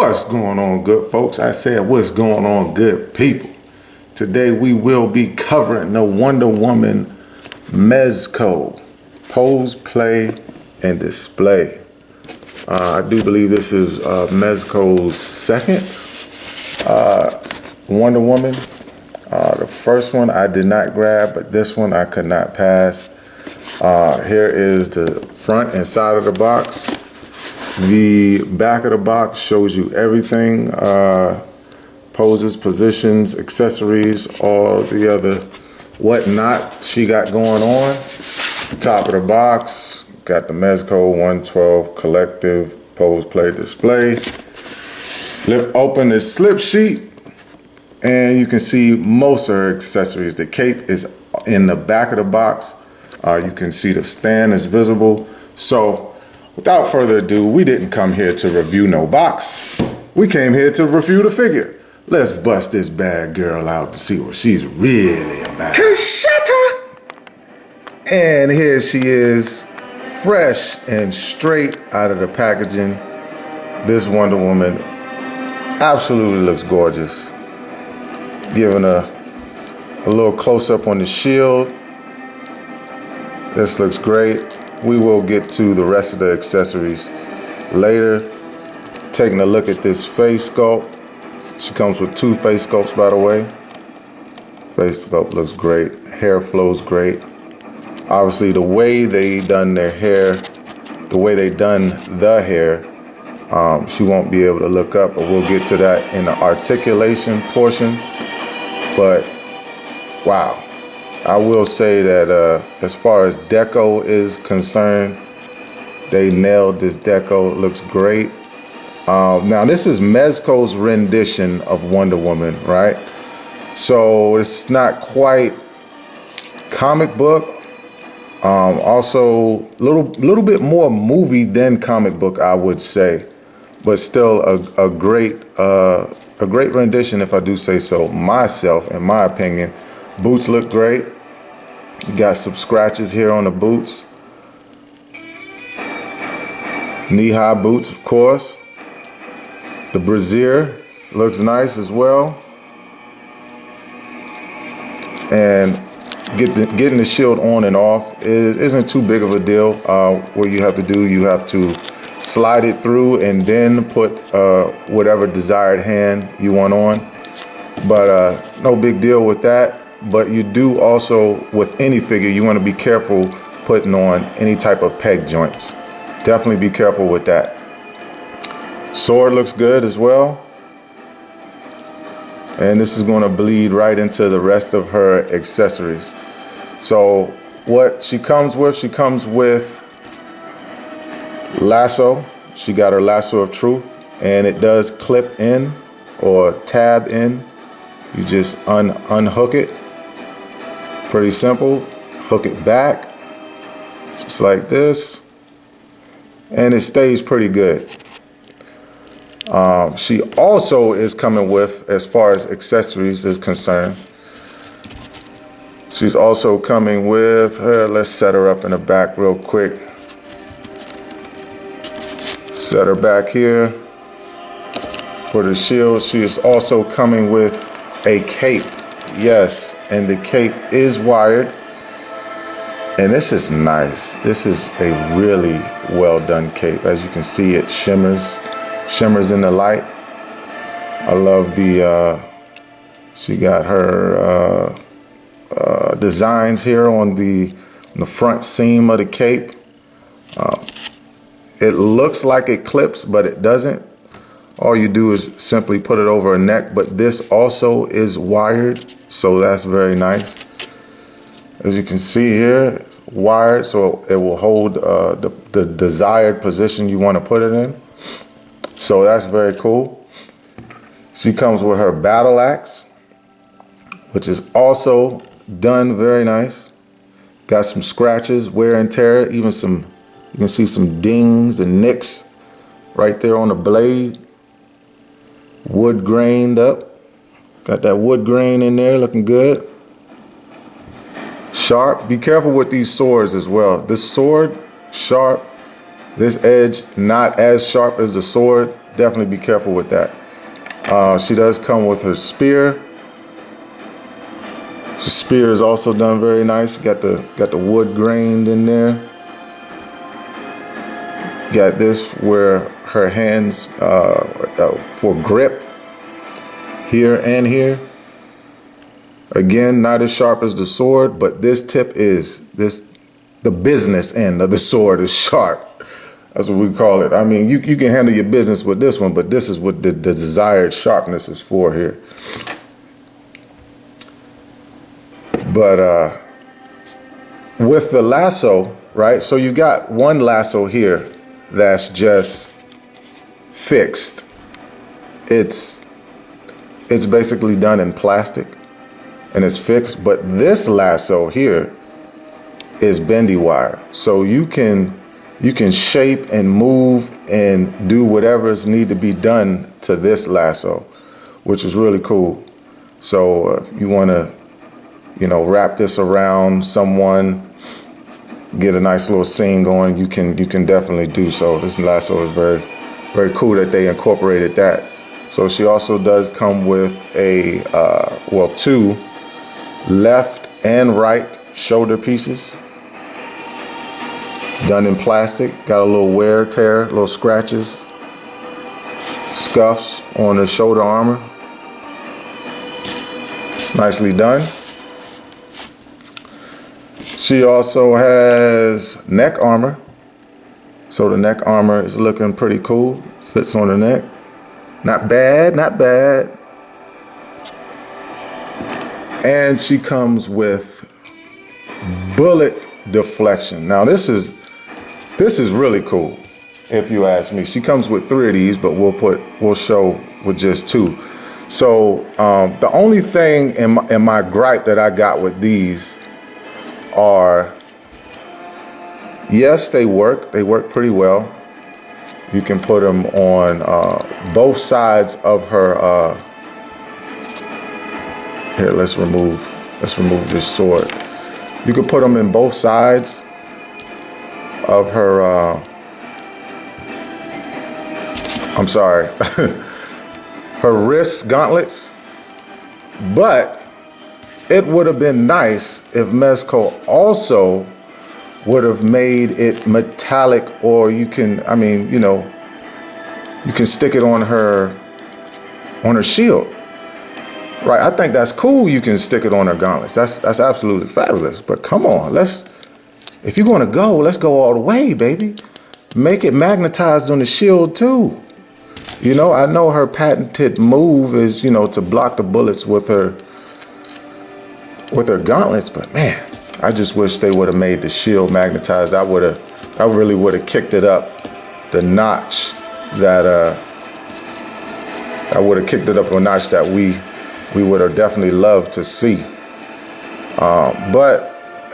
What's going on, good folks? I said, what's going on, good people? Today we will be covering the Wonder Woman Mezco pose, play, and display. I do believe this is Mezco's second Wonder Woman. The first one I did not grab, but this one I could not pass. Here is the front and side of the box. The back of the box shows you everything, poses, positions, accessories, all the other whatnot she got going on. Top of the box, got the Mezco 112 collective pose, play, display. Flip open the slip sheet and you can see most of her accessories. The cape is in the back of the box. You can see the stand is visible. So without further ado, we didn't come here to review no box. We came here to review the figure. Let's bust this bad girl out to see what she's really about. And here she is, fresh and straight out of the packaging. This Wonder Woman absolutely looks gorgeous. Giving a little close-up on the shield. This looks great. We will get to the rest of the accessories later. Taking a look at this face sculpt. She comes with two face sculpts, by the way. Face sculpt looks great. Hair flows great. Obviously, the way they done their hair, the way they done the hair, she won't be able to look up, but we'll get to that in the articulation portion. But wow. I will say that as far as deco is concerned, they nailed this deco. It looks great. Now this is Mezco's rendition of Wonder Woman, right? So it's not quite comic book. Also little bit more movie than comic book, I would say, but still a great rendition, if I do say so myself, in my opinion. Boots look great. You got some scratches here on the boots. Knee-high boots, of course. The brassiere looks nice as well. And getting the shield on and off isn't too big of a deal. What you have to do, you have to slide it through and then put whatever desired hand you want on. But no big deal with that. But you do also, with any figure, you want to be careful putting on any type of peg joints. Definitely be careful with that. Sword looks good as well. And this is going to bleed right into the rest of her accessories. So what she comes with lasso. She got her lasso of truth, and it does clip in or tab in. You just unhook it. Pretty simple. Hook it back just like this, and it stays pretty good. She also is coming with, as far as accessories is concerned, she's also coming with her. Let's set her up in the back real quick. Set her back here for the shield. She is also coming with a cape. Yes, and the cape is wired, and this is nice. This is a really well done cape. As you can see, it shimmers in the light. I love the she got her designs here on the front seam of the cape. It looks like it clips, but it doesn't. All you do is simply put it over a neck, but this also is wired, so that's very nice. As you can see here, it's wired, so it will hold the desired position you want to put it in. So that's very cool. She comes with her battle axe, which is also done very nice. Got some scratches, wear and tear, even some, you can see some dings and nicks right there on the blade. Wood grained up. Got that wood grain in there, looking good. Sharp. Be careful with these swords as well. This sword, sharp. This edge, not as sharp as the sword. definitely be careful with that. She does come with her spear. The spear is also done very nice. Got the wood grained in there. Got this where her hands for grip here and here. Again, not as sharp as the sword, but this tip is the business end of the sword is sharp. That's what we call it. I mean, you can handle your business with this one, but this is what the desired sharpness is for here. But with the lasso, right? So you got one lasso here that's just fixed. It's basically done in plastic and it's fixed, but this lasso here is bendy wire. So you can shape and move and do whatever's need to be done to this lasso, which is really cool. So if you want to, wrap this around someone, get a nice little scene going, you can definitely do so. This lasso is very, very cool that they incorporated that. So she also does come with a, two left and right shoulder pieces done in plastic. Got a little wear, tear, little scratches, scuffs on the shoulder armor. Nicely done. She also has neck armor. So the neck armor is looking pretty cool. Fits on the neck. Not bad, not bad. And she comes with bullet deflection. Now this is really cool, if you ask me. She comes with 3 of these, but we'll show with just 2. So the only thing in my gripe that I got with these are, yes, they work pretty well. You can put them on both sides of her. Here, let's remove this sword. You can put them in both sides of her. I'm sorry, her wrist gauntlets. But it would have been nice if Mezco also would have made it metallic, or you can stick it on her shield. Right, I think that's cool. You can stick it on her gauntlets. That's absolutely fabulous. But come on, if you're gonna go, let's go all the way, baby. Make it magnetized on the shield too. I know her patented move is, to block the bullets with her gauntlets, but man, I just wish they would have made the shield magnetized. I really would have kicked it up the notch that I would have kicked it up a notch that we would have definitely loved to see. But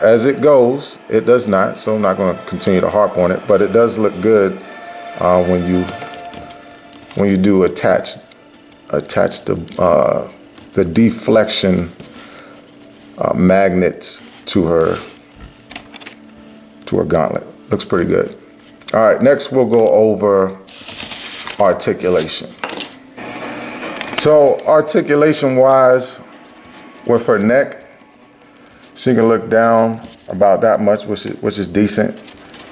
as it goes, it does not. So I'm not going to continue to harp on it. But it does look good when you do attach the deflection magnets to her gauntlet. Looks pretty good. All right, next we'll go over articulation. So articulation wise, with her neck, she can look down about that much, which is decent.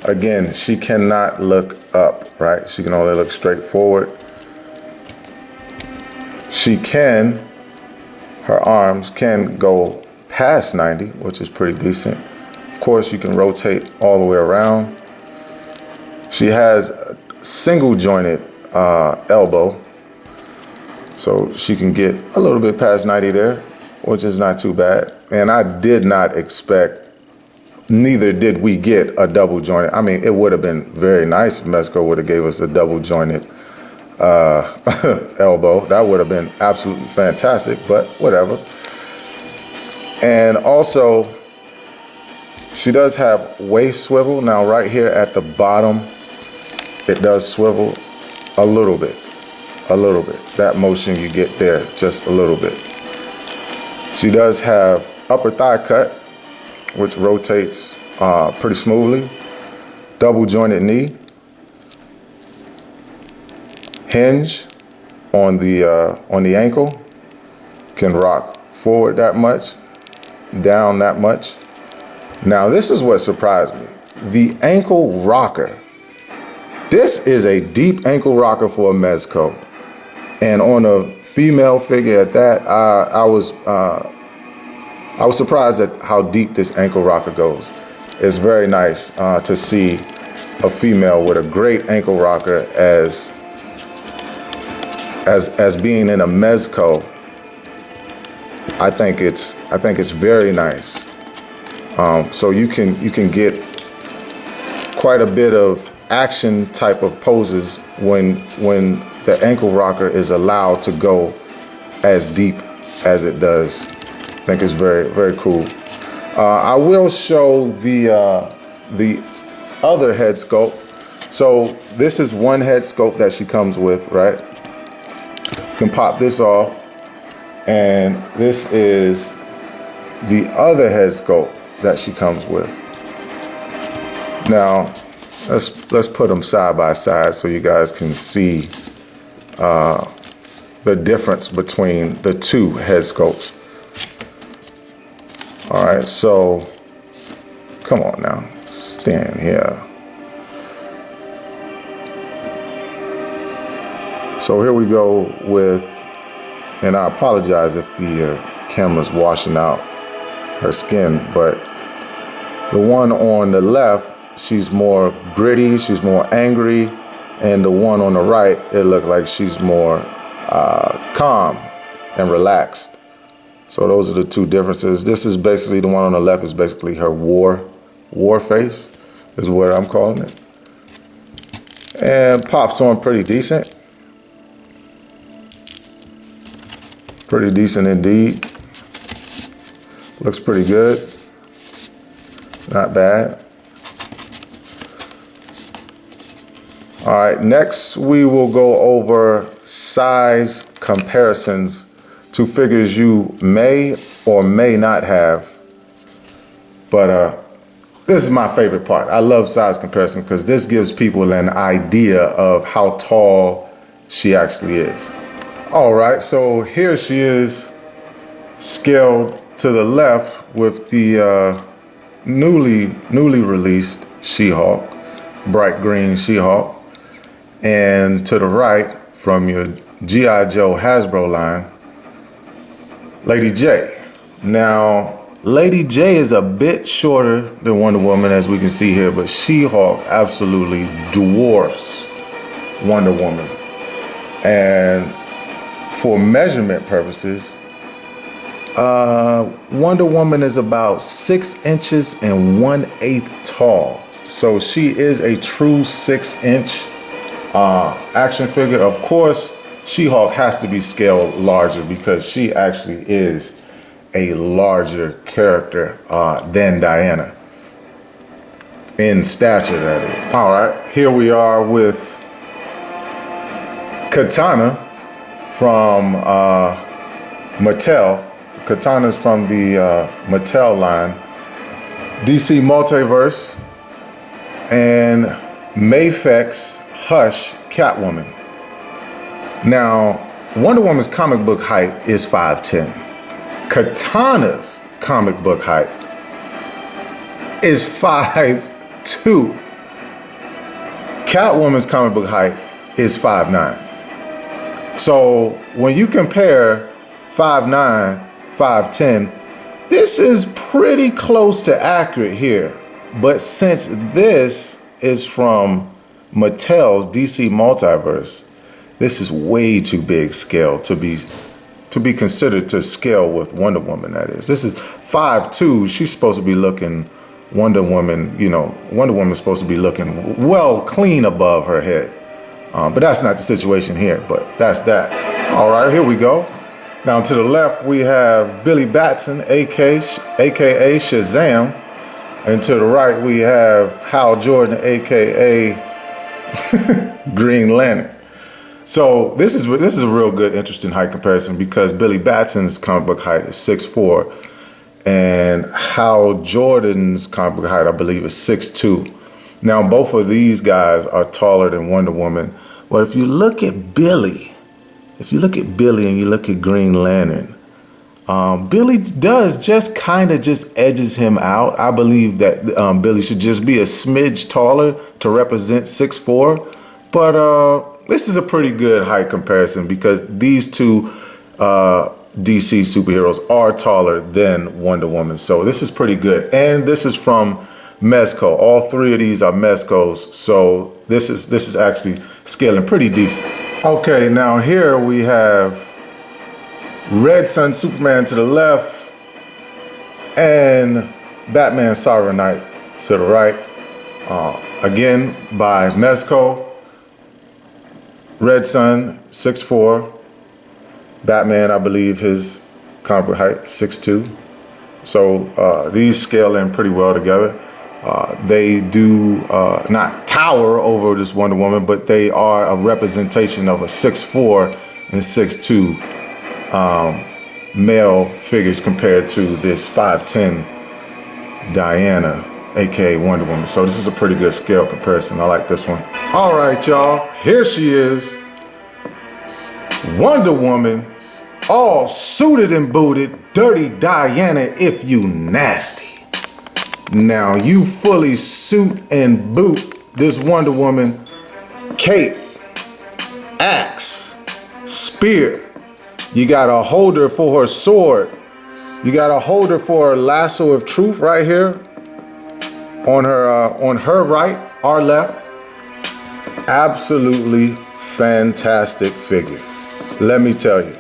Again, she cannot look up, right? She can only look straight forward. Her arms can go past 90, which is pretty decent. Of course, you can rotate all the way around. She has a single jointed elbow, so she can get a little bit past 90 there, which is not too bad. And I did not expect, neither did we get a double jointed. I mean, it would have been very nice if Mezco would have gave us a double jointed elbow. That would have been absolutely fantastic, but whatever. And also, she does have waist swivel. Now right here at the bottom, it does swivel a little bit. That motion you get there, just a little bit. She does have upper thigh cut, which rotates pretty smoothly. Double jointed knee. hinge on the ankle. Can rock forward that much, down that much. Now this is what surprised me. The ankle rocker. This is a deep ankle rocker for a Mezco. And on a female figure at that, I was surprised at how deep this ankle rocker goes. It's very nice to see a female with a great ankle rocker as being in a Mezco. I think it's very nice. So you can get quite a bit of action type of poses when the ankle rocker is allowed to go as deep as it does. I think it's very, very cool. I will show the other head sculpt. So this is one head sculpt that she comes with, right? You can pop this off, and this is the other head sculpt that she comes with. Now, let's put them side by side so you guys can see the difference between the two head sculpts. All right, so come on now, stand here. So here we go with, and I apologize if the camera's washing out her skin, but the one on the left, she's more gritty, she's more angry, and the one on the right, it looked like she's more calm and relaxed. So those are the two differences. This is basically, the one on the left is basically her war face, is what I'm calling it. And pops on pretty decent. Pretty decent indeed. Looks pretty good. Not bad. All right, next we will go over size comparisons to figures you may or may not have. But this is my favorite part. I love size comparisons because this gives people an idea of how tall she actually is. All right, so here she is scaled to the left with the newly released She-Hulk, bright green She-Hulk, and to the right from your G.I. Joe Hasbro line, Lady J. Now, Lady J is a bit shorter than Wonder Woman, as we can see here, but She-Hulk absolutely dwarfs Wonder Woman. And for measurement purposes, Wonder Woman is about 6 inches and 1/8 tall. So she is a true 6-inch action figure. Of course, She-Hulk has to be scaled larger because she actually is a larger character than Diana. In stature, that is. All right, here we are with Katana from Mattel. Katana's from the Mattel line. DC Multiverse and Mafex Hush Catwoman. Now, Wonder Woman's comic book height is 5'10". Katana's comic book height is 5'2". Catwoman's comic book height is 5'9". So when you compare 5'9", 5'10", this is pretty close to accurate here. But since this is from Mattel's DC Multiverse, this is way too big scale to be considered to scale with Wonder Woman, that is. This is 5'2". She's supposed to be looking Wonder Woman, you know, Wonder Woman's supposed to be looking well clean above her head. But that's not the situation here, but that's that. All right, here we go. Now to the left, we have Billy Batson, aka Shazam. And to the right, we have Hal Jordan, aka Green Lantern. So this is a real good, interesting height comparison because Billy Batson's comic book height is 6'4", and Hal Jordan's comic book height, I believe, is 6'2". Now both of these guys are taller than Wonder Woman, Well, if you look at Billy, and you look at Green Lantern, Billy does just kind of just edges him out. I believe that Billy should just be a smidge taller to represent 6'4", but this is a pretty good height comparison because these two DC superheroes are taller than Wonder Woman, so this is pretty good. And this is from Mezco. All three of these are Mezcos, so this is actually scaling pretty decent. Okay, now here we have Red Sun Superman to the left and Batman Sovereign Knight to the right. Again by Mezco. Red Sun 6'4". Batman, I believe his comic book height 6'2". So these scale in pretty well together. They do not tower over this Wonder Woman, but they are a representation of a 6'4" and 6'2" male figures compared to this 5'10" Diana, aka Wonder Woman. So this is a pretty good scale comparison. I like this one. All right, y'all. Here she is, Wonder Woman, all suited and booted, Dirty Diana if you nasty. Now you fully suit and boot this Wonder Woman, cape, axe, spear. You got a holder for her sword. You got a holder for her lasso of truth right here on her right, our left. Absolutely fantastic figure. Let me tell you.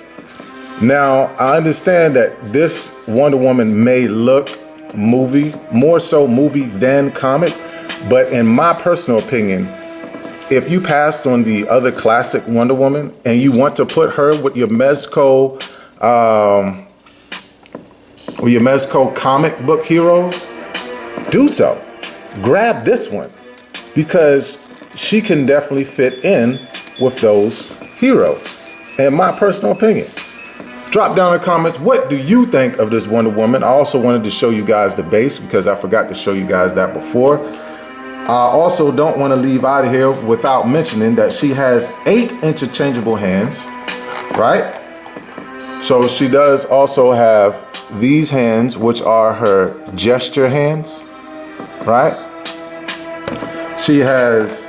Now, I understand that this Wonder Woman may look more so movie than comic, but in my personal opinion, if you passed on the other classic Wonder Woman and you want to put her with your Mezco comic book heroes, do so. Grab this one because she can definitely fit in with those heroes, in my personal opinion. Drop down in the comments, what do you think of this Wonder Woman? I also wanted to show you guys the base because I forgot to show you guys that before. I also don't want to leave out of here without mentioning that she has 8 interchangeable hands, right? So she does also have these hands, which are her gesture hands, right? She has,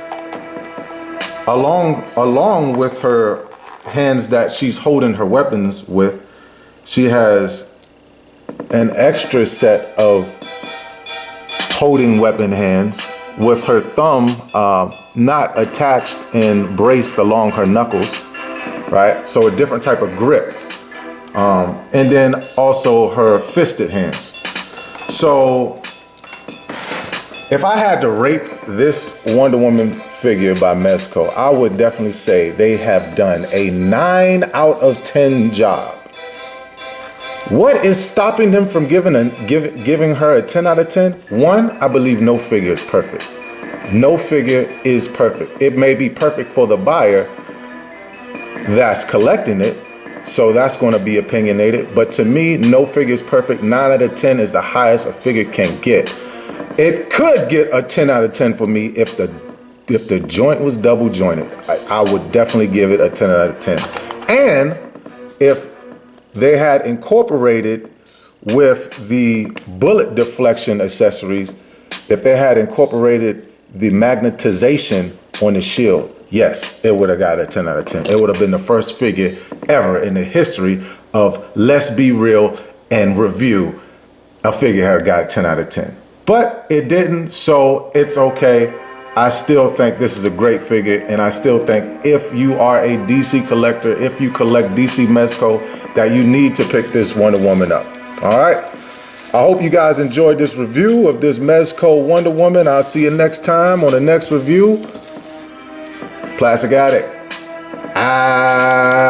along with her hands that she's holding her weapons with, she has an extra set of holding weapon hands with her thumb not attached and braced along her knuckles, right? So a different type of grip. And then also her fisted hands. So if I had to rate this Wonder Woman figure by Mezco, I would definitely say they have done a 9 out of 10 job. What is stopping them from giving her a 10 out of 10? One, I believe no figure is perfect. No figure is perfect. It may be perfect for the buyer that's collecting it, so that's going to be opinionated. But to me, no figure is perfect. 9 out of 10 is the highest a figure can get. It could get a 10 out of 10 for me if the joint was double jointed. I would definitely give it a 10 out of 10. And if they had incorporated with the bullet deflection accessories, if they had incorporated the magnetization on the shield, yes, it would have got a 10 out of 10. It would have been the first figure ever in the history of Let's Be Real and Review a figure had got a 10 out of 10. But it didn't, so it's okay. I still think this is a great figure, and I still think if you are a DC collector, if you collect DC Mezco, that you need to pick this Wonder Woman up. All right? I hope you guys enjoyed this review of this Mezco Wonder Woman. I'll see you next time on the next review. Plastic Addict out.